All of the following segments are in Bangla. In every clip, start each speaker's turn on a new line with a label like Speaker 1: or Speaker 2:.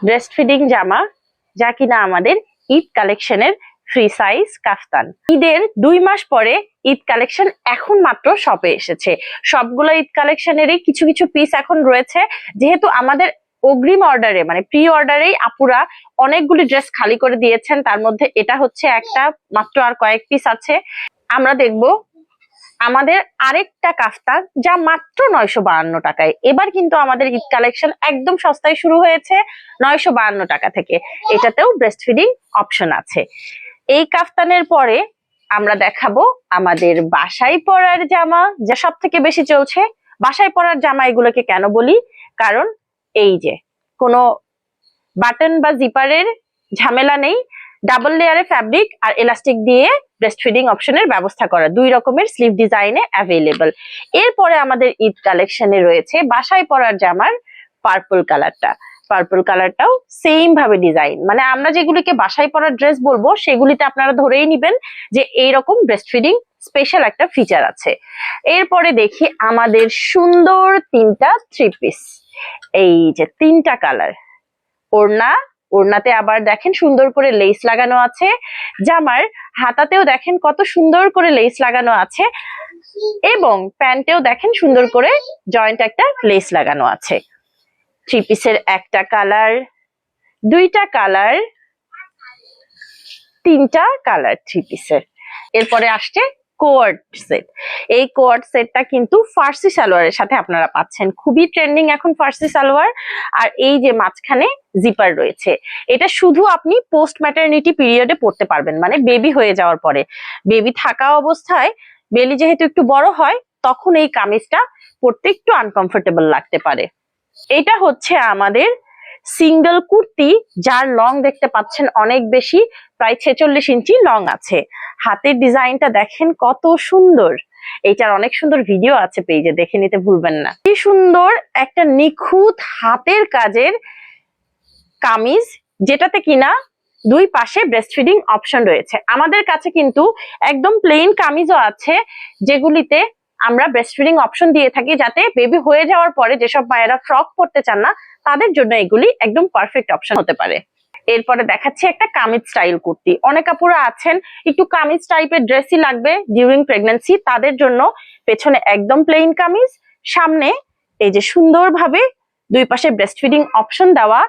Speaker 1: ব্রেস্ট ফিডিং জামা, যা কিনা আমাদের ঈদ কালেকশনের ফ্রি সাইজ কাফতান। ঈদের 2 মাস পরে ঈদ কালেকশন এখন মাত্র শপে এসেছে। সবগুলো ঈদ কালেকশনেরই কিছু কিছু পিস এখন রয়েছে, যেহেতু আমাদের অগ্রিম অর্ডারে মানে প্রি অর্ডারেই আপুরা অনেকগুলি ড্রেস খালি করে দিয়েছেন। তার মধ্যে এটা হচ্ছে একটা, মাত্র আর কয়েক পিস আছে। আমরা দেখবো আমাদের আরেকটা কাফতান, যা মাত্র 952 টাকায়। এবার কিন্তু আমাদের ঈদ কালেকশন একদম সস্তায় শুরু হয়েছে 952 টাকা থেকে। এটাতেও ব্রেস্ট ফিডিং অপশন আছে। এই কাফতানের পরে আমরা দেখাবো আমাদের বাসায় পরার জামা, যা সব থেকে বেশি চলছে। বাসায় পরার জামা এগুলোকে কেন বলি, কারণ এই যে কোনো বাটন বা জিপারের ঝামেলা নেই, ডাবল লেয়ারে ফ্যাব্রিক আর এলাস্টিক দিয়ে ব্রেস্ট ফিডিং অপশনের ব্যবস্থা করা, 2 রকমের স্লিভ ডিজাইনে অ্যাভেলেবল। এরপরে আমাদের ঈদ কালেকশনে রয়েছে বাসায় পরার জামার পার্পল কালারটা। পার্পল কালারটাও সেম ভাবে ডিজাইন, মানে আমরা যেগুলিকে বাসায় পরার ড্রেস বলবো সেগুলিতে আপনারা ধরেই নিবেন যে এইরকম ব্রেস্ট ফিডিং স্পেশাল একটা ফিচার আছে। এরপরে দেখি আমাদের সুন্দর 3টা 3 পিস। এই যে 3টা কালার, ওড়নাতে আবার দেখেন সুন্দর করে লেস লাগানো আছে, জামার হাতাতেও দেখেন কত সুন্দর করে লেস লাগানো আছে, এবং প্যান্টেও দেখেন সুন্দর করে জয়েন্ট একটা লেস লাগানো আছে। 3 পিসের একটা কালার, 2টা কালার, 3টা কালার 3 পিসের। এরপরে আসছে কোয়ার্ড সেট। এই কোয়ার্ড সেটটা কিন্তু ফার্সি সালোয়ারের সাথে আপনারা পাচ্ছেন। খুবই ট্রেন্ডিং এখন ফার্সি সালোয়ার। আর এই যে মাঝখানে জিপার রয়েছে, এটা শুধু আপনি পোস্ট ম্যাটারনিটি পিরিয়ডে পড়তে পারবেন, মানে বেবি হয়ে যাওয়ার পরে। বেবি থাকা অবস্থায় বেলি যেহেতু একটু বড় হয়, তখন এই কামিজটা পরতে একটু আনকমফোর্টেবল লাগতে পারে। এটা হচ্ছে আমাদের সিঙ্গেল কুর্তি, যার লং দেখতে পাচ্ছেন অনেক বেশি, প্রায় 46 ইঞ্চি লং আছে। হাতের ডিজাইনটা দেখেন কত সুন্দর। এইটার অনেক সুন্দর ভিডিও আছে পেজে, দেখে নিতে ভুলবেন না। কি সুন্দর একটা নিখুঁত হাতের কাজের কামিজ, যেটাতে কিনা 2 পাশে ব্রেস্ট ফিডিং অপশন রয়েছে। আমাদের কাছে কিন্তু একদম প্লেন কামিজও আছে, যেগুলিতে আমরা ব্রেস্ট ফিডিং অপশন দিয়ে থাকি, যাতে বেবি হয়ে যাওয়ার পরে যেসব মায়েরা ফ্রক পরতে চান না, তাদের জন্য এগুলি একদম পারফেক্ট অপশন হতে পারে। এরপরে দেখাচ্ছি একটা কামিজ স্টাইল কুর্তি। অনেক আপুরা আছেন একটু কামিজ টাইপের ড্রেসই লাগবে ডিউরিং প্রেগন্যান্সি, তাদের জন্য পেছনে একদম প্লেন কামিজ, সামনে এই যে সুন্দরভাবে 2 পাশে ব্রেস্ট ফিডিং অপশন দেওয়া,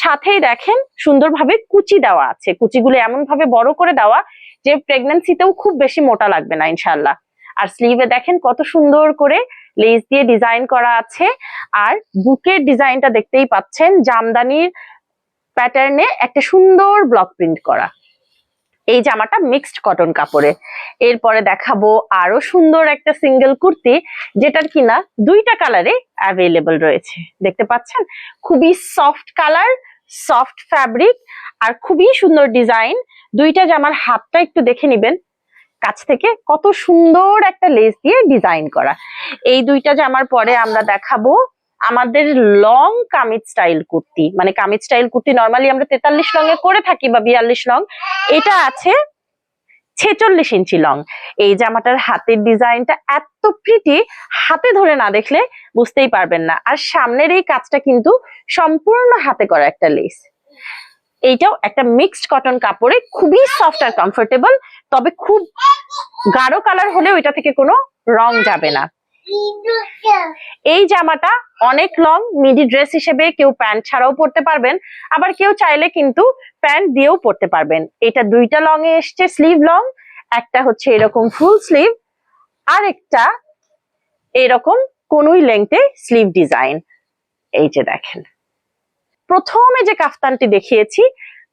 Speaker 1: সাথেই দেখেন সুন্দরভাবে কুচি দেওয়া আছে। কুচিগুলো এমন ভাবে বড় করে দেওয়া যে প্রেগন্যান্সিতেও খুব বেশি মোটা লাগবে না ইনশাল্লাহ। আর স্লিভে দেখেন কত সুন্দর করে লেস দিয়ে ডিজাইন করা আছে। আর বুকের ডিজাইনটা দেখতেই পাচ্ছেন, জামদানির প্যাটার্নে একটা সুন্দর ব্লক প্রিন্ট করা। এই জামাটা মিক্সড কটন কাপড়ে। এরপরে দেখাবো আরো সুন্দর একটা সিঙ্গেল কুর্তি, যেটার কিনা 2টা কালারে অ্যাভেলেবল রয়েছে। দেখতে পাচ্ছেন খুবই সফট কালার, সফট ফ্যাব্রিক, আর খুবই সুন্দর ডিজাইন। 2টা জামার হাতটা একটু দেখে নিবেন কাছ থেকে, কত সুন্দর একটা লেস দিয়ে ডিজাইন করা। এই 2টা জামার পরে আমরা দেখাবো আমাদের লং কামিজ স্টাইল কুর্তি। মানে কামিজ স্টাইল কুর্তি নরমালি আমরা 43 লং এ করে থাকি বা 42 লং, এটা আছে 46 ইঞ্চি লং। এই জামাটার হাতের ডিজাইনটা এত প্রিটি, হাতে ধরে না দেখলে বুঝতেই পারবেন না। আর সামনের এই কাজটা কিন্তু সম্পূর্ণ হাতে করা একটা লেস। এইটাও একটা মিক্সড কটন কাপড়ে, খুবই সফট আর কমফোর্টেবল, তবে খুব গাঢ় কালার হলেও এটা থেকে কোনো রং যাবে না। এই জামাটা অনেক লং, মিডি ড্রেস হিসেবে কেউ প্যান্ট ছাড়াও পরতে পারবেন, আবার কেউ চাইলে কিন্তু প্যান্ট দিয়েও পরতে পারবেন। এটা 2টা লং এ এসছে, স্লিভ লং, একটা হচ্ছে এরকম ফুল স্লিভ, আর একটা এরকম কোনুই লেংথে স্লিভ ডিজাইন। এই যে দেখেন, প্রথমে যে কাফতানটি দেখিয়েছি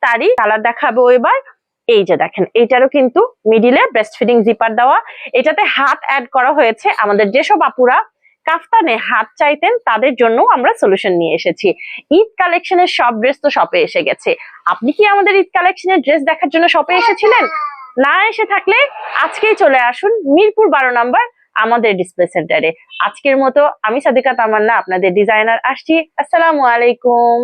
Speaker 1: তারই কালার দেখাবো এবার। এই যে দেখেন, এইটারও কিন্তু মিডিলে ব্রেস্ট ফিডিং জিপার দেওয়া, এটাতে হাত অ্যাড করা হয়েছে। আমাদের যেসব আপুরা কাফতানে হাত চাইতেন তাদের জন্য আমরা সলিউশন নিয়ে এসেছি। ঈদ কালেকশনের সব ড্রেস তো শপে এসে গেছে। আপনি কি আমাদের ঈদ কালেকশনের ড্রেস দেখার জন্য শপে এসেছিলেন? না এসে থাকলে আজকেই চলে আসুন মিরপুর 12 নম্বর আমাদের ডিসপ্লে সেন্টারে। আজকের মতো আমি সাদিকা তামান্না, আপনাদের ডিজাইনার, আসছি। আসসালামু আলাইকুম।